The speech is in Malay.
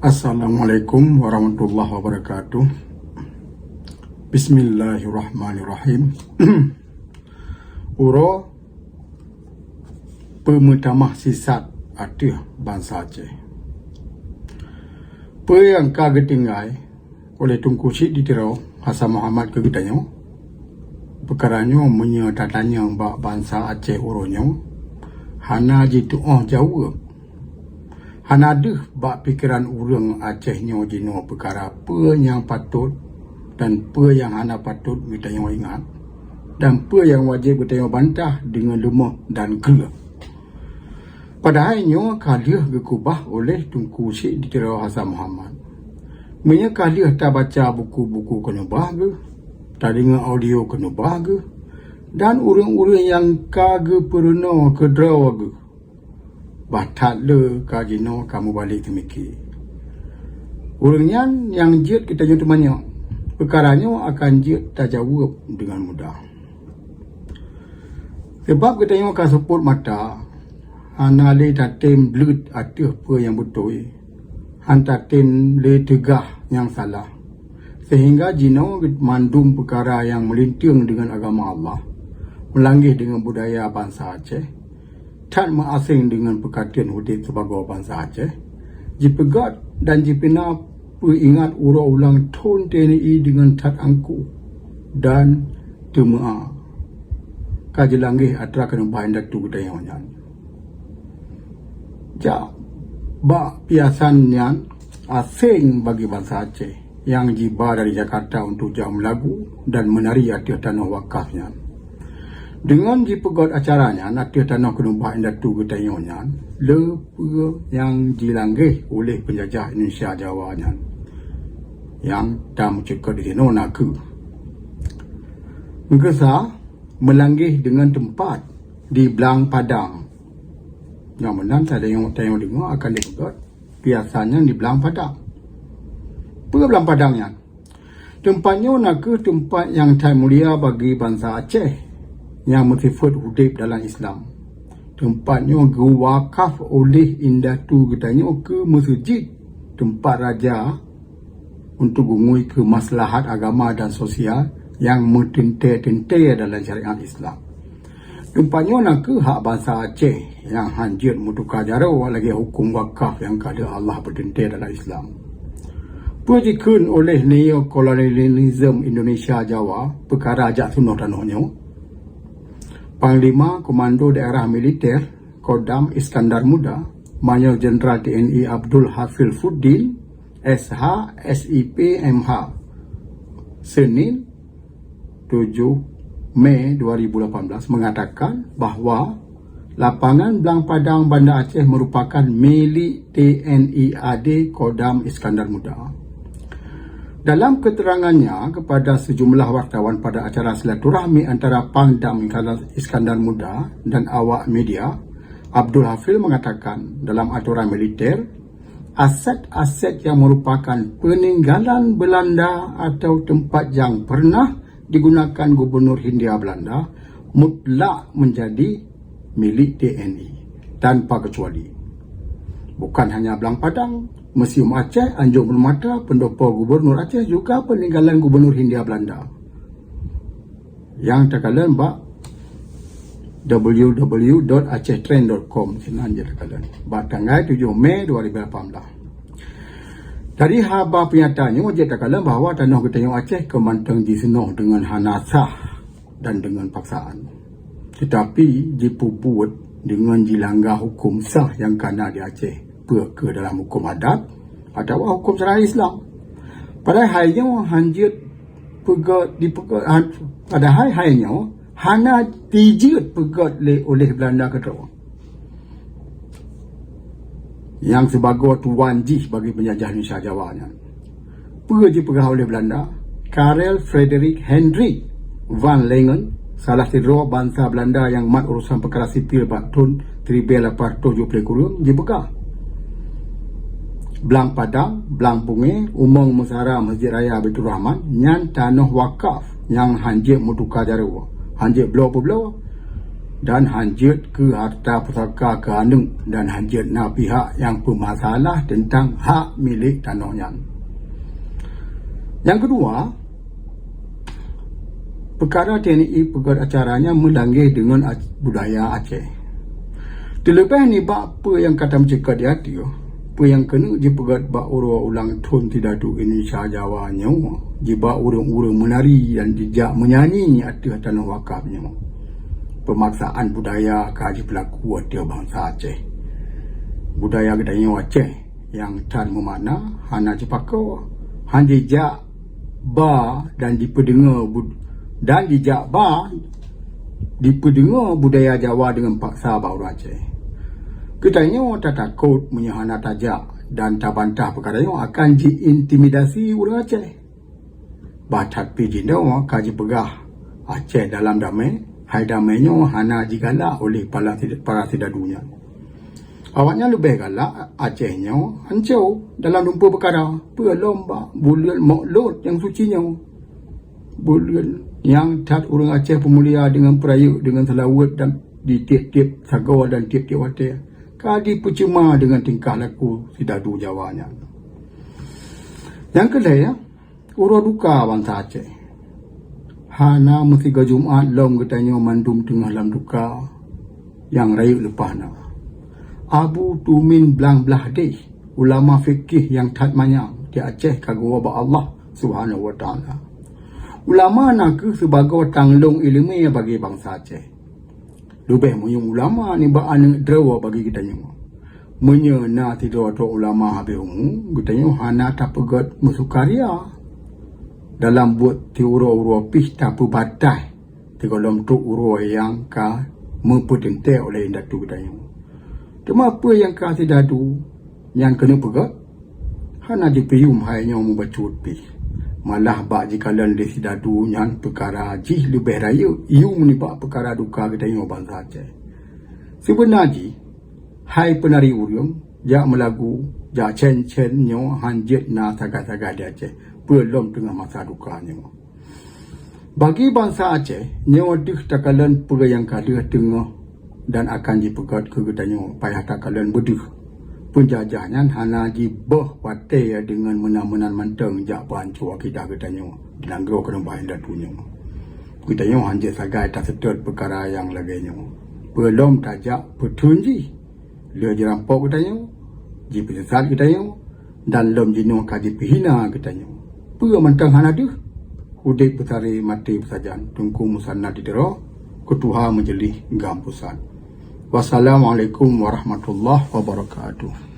Assalamualaikum warahmatullahi wabarakatuh. Bismillahirrahmanirrahim. Uro pemutamah sisat aduh bangsa Aceh. Apa yang kagak tinggai oleh Tunku Syed ditirau Hasan Muhammad kegetanyo. Perkaranya menyetatanya bangsa Aceh uronyo. Hana jitu jauh. Hana deh bak pikiran orang Acehnya jino perkara apa yang patut dan apa yang hana patut kita ingat dan apa yang wajib kita bantah dengan lemah dan gelap. Padahalnya kaliah gekubah oleh Tunku Syed ditirau Hasan Muhammad. Menya kaliah tak baca buku-buku kena bahagia, tak dengar audio kena bahagia, dan orang-orang yang kagak pernah kedrawaga. Batat le kajino kamu balik temiki. Orangnya yang jid kita jumpa banyak. Perkaranya akan jid tak jawab dengan mudah. Sebab kita yang akan seput mata, hana le tatim blut atuh apa yang betul. Han tatim le tegah yang salah. Sehingga jino mandum perkara yang melinting dengan agama Allah, melangih dengan budaya bangsa Aceh, tak mengasing dengan perkataan hudib sebagai bangsa Aceh. Jipegat dan jipina peringat ulang tun TNI dengan tat angku dan temaa. Kajelanggih atra kena bahan datu kita yang wanyan. Ja, bak piasannya asing bagi bangsa Aceh yang jiba dari Jakarta untuk jam lagu dan menari atas tanah wakafnya. Dengan dipegot acaranya, natih tanah kenumpah indatu ketayonyan, lepa yang dilanggih oleh penjajah Indonesia Jawanya, yang tak mencekut di sini nak. Mengesa melanggih dengan tempat di Belang Padang. Yang menang tak ada yang dengar akan dipegot. Biasanya di Belang Padang. Apa Belang Padangnya? Tempatnya nak tempat yang tak mulia bagi bangsa Aceh yang bersifat hudib dalam Islam. Tempatnya gewakaf oleh indatu katanya ke masjid, tempat raja untuk gungui ke maslahat agama dan sosial yang mententai dalam syariat Islam. Tempatnya nak ke hak bangsa Aceh yang hanjir mutukar jaro lagi hukum wakaf yang kada Allah bertentai dalam Islam. Pujikan oleh neokolonialisme Indonesia Jawa perkara ajak sunnah tanahnya. Panglima Komando Daerah Militer Kodam Iskandar Muda, Mayor Jenderal TNI Abdul Hafidzuddin SH SIP MH, Senin 7 Mei 2018 mengatakan bahawa lapangan Belang Padang Banda Aceh merupakan milik TNI AD Kodam Iskandar Muda. Dalam keterangannya kepada sejumlah wartawan pada acara silaturahmi antara Pangdam Iskandar Muda dan awak media, Abdul Hafil mengatakan dalam aturan militer, aset-aset yang merupakan peninggalan Belanda atau tempat yang pernah digunakan Gubernur Hindia Belanda mutlak menjadi milik TNI tanpa kecuali. Bukan hanya Belang Padang, Museum Aceh, Anjung Permata, pendopo Gubernur Aceh juga peninggalan Gubernur Hindia Belanda. Yang terkalian bak www.acehtrend.com senang je terkalian. Bak tanggal 7 Mei 2018. Dari haba penyataannya, wajib terkalian bahawa tanah ketayung Aceh kemantang disenuh dengan hanasah dan dengan paksaan. Tetapi dipubuat dengan dilanggar hukum sah yang kena di Aceh ke dalam hukum adat atau hukum syariat Islam. Padahal halnya hanjit pegat padahal halnya hana dijit pegat oleh Belanda kedua. Yang sebagai tuan jih bagi penjajah Indonesia Jawanya. Pergi pegah oleh Belanda, Karel Frederik Hendrik van Langen, salah satu bangsa Belanda yang mat urusan perkara sipil tahun 1870 kurung dipegah. Belang Padang, Belang Punge, Umong Musara Masjid Raya Baitur Rahman, nyan tanah wakaf yang hanjir mutukar jaro. Hanjir belau-belau dan hanjut ke harta pusaka kerana dan hanjut na pihak yang bermasalah tentang hak milik tanahnya. Yang kedua, perkara TNI pegat acaranya melanggar dengan budaya Aceh. Terlepas ni apa yang kata mencekak di hati, apa yang kena je pegat bak orang ulang tun tidak tu Indonesia Jawa nyawa, je bak orang-orang menari dan jejak menyanyi atas tanah wakafnya. Pemaksaan budaya kaji pelaku atas bangsa Aceh. Budaya gedanya Aceh yang tan memakna hana cepakau, han jejak ba dan diperdengar dan dijak ba diperdengar budaya Jawa dengan paksa bau Aceh. Katanya tak takut menyahana tajak dan tak bantah perkara yang akan diintimidasi orang Aceh. Batat pijindaw kaji pegah Aceh dalam damai, hai damainya hana digalak oleh para sidadunya. Awaknya lebih galak Acehnya hancur dalam lumpur perkara, pelomba bulan maklud yang sucinya. Bulan yang tat orang Aceh pemulia dengan peraya dengan selawat dan di tiap-tiap sagawal dan tiap-tiap watir. Kadi percuma dengan tingkah laku sidadu Jawanya. Yang kedua, urut duka bangsa Aceh. Hana mesti ke Jumaat lom katanya mandum tengah dalam duka yang raya lepas na. Abu Tumin Blang Belah Deh, ulama fikih yang tat manyang di Aceh kagum ba Allah Subhanahu wa taala. Ulama nak sebagai tanglung ilmu bagi bangsa Aceh. Lebih menyung ulama ni ba anak drawa bagi kita nyu. Menyena tidur tu ulama habis umum, kita nyu hana tak pegat musukarya dalam buat tiura-ura pista pubatai tegolom tu ura yang ka mempertentai oleh indatu kita nyu. Cuma apa yang kasih dadu yang kena pegat hana dipiyum hanya membacut pi. Malah bak jikalan di sidadu yang perkara jih lebih raya iu menibak perkara duka kita yang bangsa Aceh. Sebenarnya hai penari urung jak melagu jak cen-cen nyo hanjit na saga-saga di Aceh belum tengah masa dukanya. Bagi bangsa Aceh nyo dih takalan perkara yang kada tengah dan akan dipegat ke katanya payah takalan bedih. Penjajahnya hana jibah watai dengan menan-menan manteng jak pancur kita katanya dilanggar kena bahan datunya. Katanya hanjit sagai tak setet perkara yang lagainya. Belum tajak petunji. Dia jerampok katanya, jipi sesat katanya, dan lom jenuh kaji pihina katanya. Pura manteng hana deh. Hudip besari mati bersajan. Tungku musanna didera, ketuha menjelih gampusan. Wassalamualaikum warahmatullahi wabarakatuh.